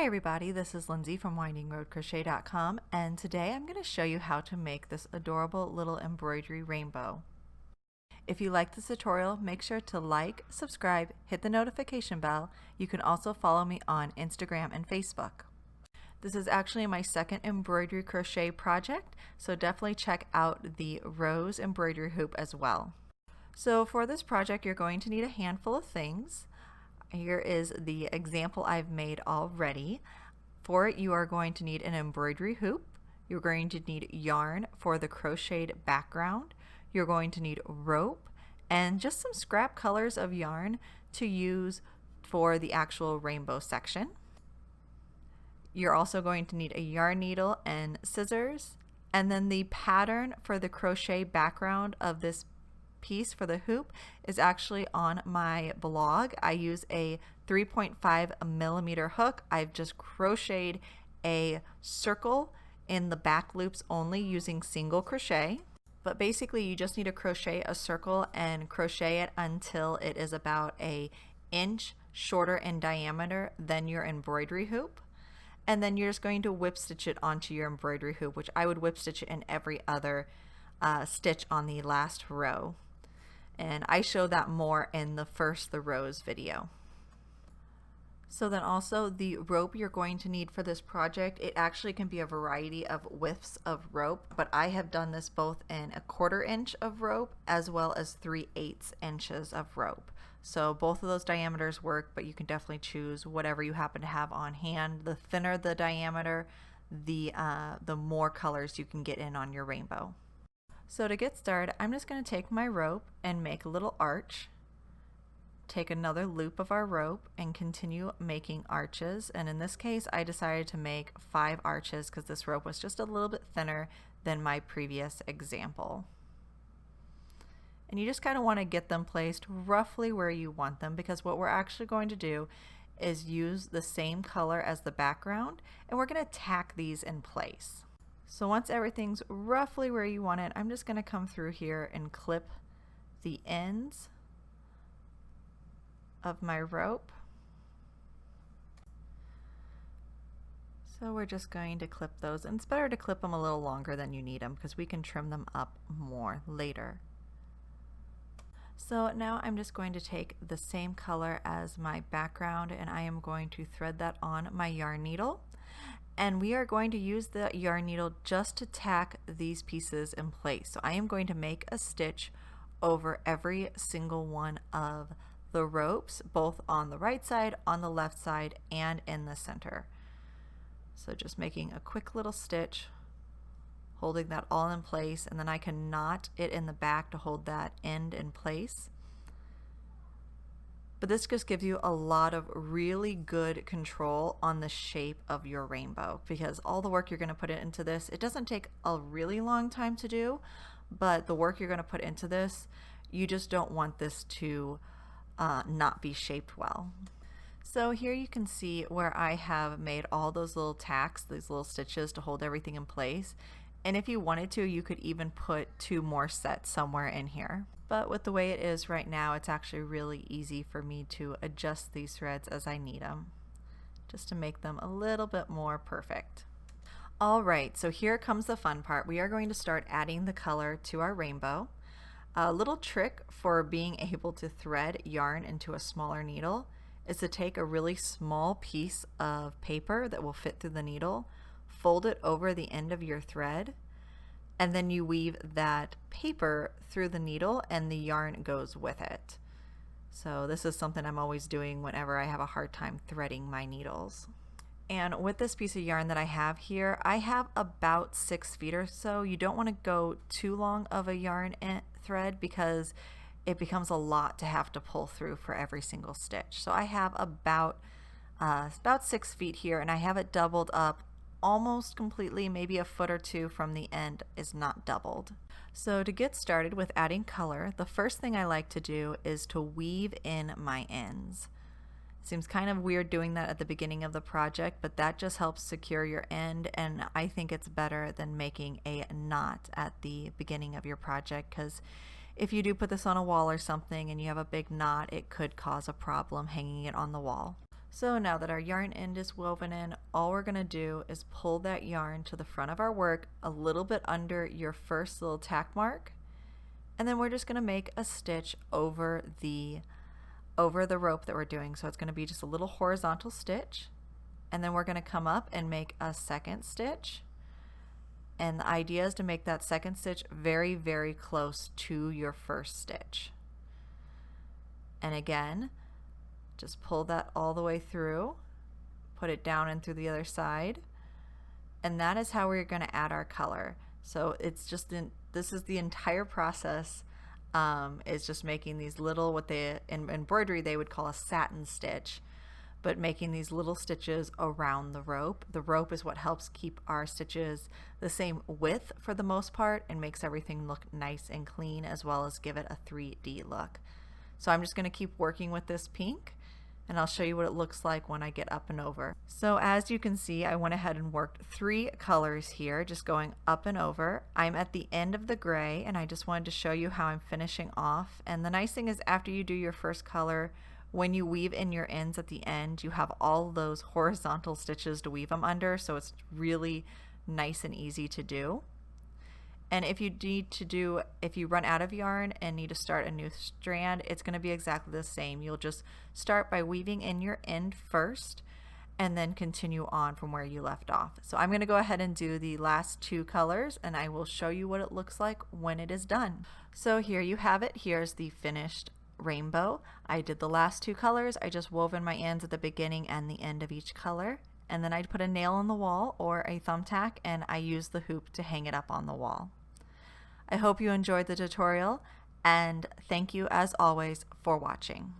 Hi everybody, this is Lindsay from windingroadcrochet.com, and today I'm going to show you how to make this adorable little embroidery rainbow. If you like this tutorial, make sure to like, subscribe, hit the notification bell. You can also follow me on Instagram and Facebook. This is actually my second embroidery crochet project, so definitely check out the rose embroidery hoop as well. So for this project, you're going to need a handful of things. Here is the example I've made already. For it, you are going to need an embroidery hoop. You're going to need yarn for the crocheted background. You're going to need rope and just some scrap colors of yarn to use for the actual rainbow section. You're also going to need a yarn needle and scissors, and then the pattern for the crochet background of this piece for the hoop is actually on my blog. I use a 3.5 millimeter hook. I've just crocheted a circle in the back loops only using single crochet. But basically you just need to crochet a circle and crochet it until it is about an inch shorter in diameter than your embroidery hoop. And then you're just going to whip stitch it onto your embroidery hoop, which I would whip stitch it in every other stitch on the last row. And I show that more in the rose video. So then also the rope you're going to need for this project, it actually can be a variety of widths of rope, but I have done this both in 1/4 inch of rope as well as 3/8 inches of rope. So both of those diameters work, but you can definitely choose whatever you happen to have on hand. The thinner the diameter, the more colors you can get in on your rainbow. So to get started, I'm just going to take my rope and make a little arch, take another loop of our rope and continue making arches. And in this case, I decided to make 5 arches because this rope was just a little bit thinner than my previous example. And you just kind of want to get them placed roughly where you want them, because what we're actually going to do is use the same color as the background, and we're going to tack these in place. So once everything's roughly where you want it, I'm just going to come through here and clip the ends of my rope. So we're just going to clip those, and it's better to clip them a little longer than you need them because we can trim them up more later. So now I'm just going to take the same color as my background and I am going to thread that on my yarn needle. And we are going to use the yarn needle just to tack these pieces in place. So I am going to make a stitch over every single one of the ropes, both on the right side, on the left side, and in the center. So just making a quick little stitch, holding that all in place, and then I can knot it in the back to hold that end in place. But this just gives you a lot of really good control on the shape of your rainbow, because all the work you're going to put into this, it doesn't take a really long time to do, but the work you're going to put into this, you just don't want this to not be shaped well. So here you can see where I have made all those little tacks, these little stitches to hold everything in place. And if you wanted to, you could even put 2 more sets somewhere in here. But with the way it is right now, it's actually really easy for me to adjust these threads as I need them, just to make them a little bit more perfect. Alright, so here comes the fun part. We are going to start adding the color to our rainbow. A little trick for being able to thread yarn into a smaller needle is to take a really small piece of paper that will fit through the needle, fold it over the end of your thread, and then you weave that paper through the needle and the yarn goes with it. So this is something I'm always doing whenever I have a hard time threading my needles. And with this piece of yarn that I have here, I have about 6 feet or so. You don't want to go too long of a yarn thread because it becomes a lot to have to pull through for every single stitch. So I have about 6 feet here, and I have it doubled up almost completely, maybe a foot or 2 from the end is not doubled. So to get started with adding color, the first thing I like to do is to weave in my ends. It seems kind of weird doing that at the beginning of the project, but that just helps secure your end, and I think it's better than making a knot at the beginning of your project, because if you do put this on a wall or something and you have a big knot, it could cause a problem hanging it on the wall. So now that our yarn end is woven in, all we're going to do is pull that yarn to the front of our work a little bit under your first little tack mark, and then we're just going to make a stitch over the rope that we're doing. So it's going to be just a little horizontal stitch, and then we're going to come up and make a second stitch. And the idea is to make that second stitch very, very close to your first stitch. And again, just pull that all the way through, put it down and through the other side, and that is how we're going to add our color. So it's just this is the entire process. Is just making these little, what they in embroidery they would call a satin stitch, but making these little stitches around the rope. The rope is what helps keep our stitches the same width for the most part and makes everything look nice and clean, as well as give it a 3D look. So I'm just going to keep working with this pink, and I'll show you what it looks like when I get up and over. So as you can see, I went ahead and worked 3 colors here, just going up and over. I'm at the end of the gray, and I just wanted to show you how I'm finishing off. And the nice thing is, after you do your first color, when you weave in your ends at the end, you have all those horizontal stitches to weave them under, so it's really nice and easy to do. And if you run out of yarn and need to start a new strand, it's going to be exactly the same. You'll just start by weaving in your end first and then continue on from where you left off. So I'm going to go ahead and do the last 2 colors, and I will show you what it looks like when it is done. So here you have it. Here's the finished rainbow. I did the last 2 colors. I just wove in my ends at the beginning and the end of each color, and then I put a nail on the wall or a thumbtack, and I used the hoop to hang it up on the wall. I hope you enjoyed the tutorial, and thank you as always for watching.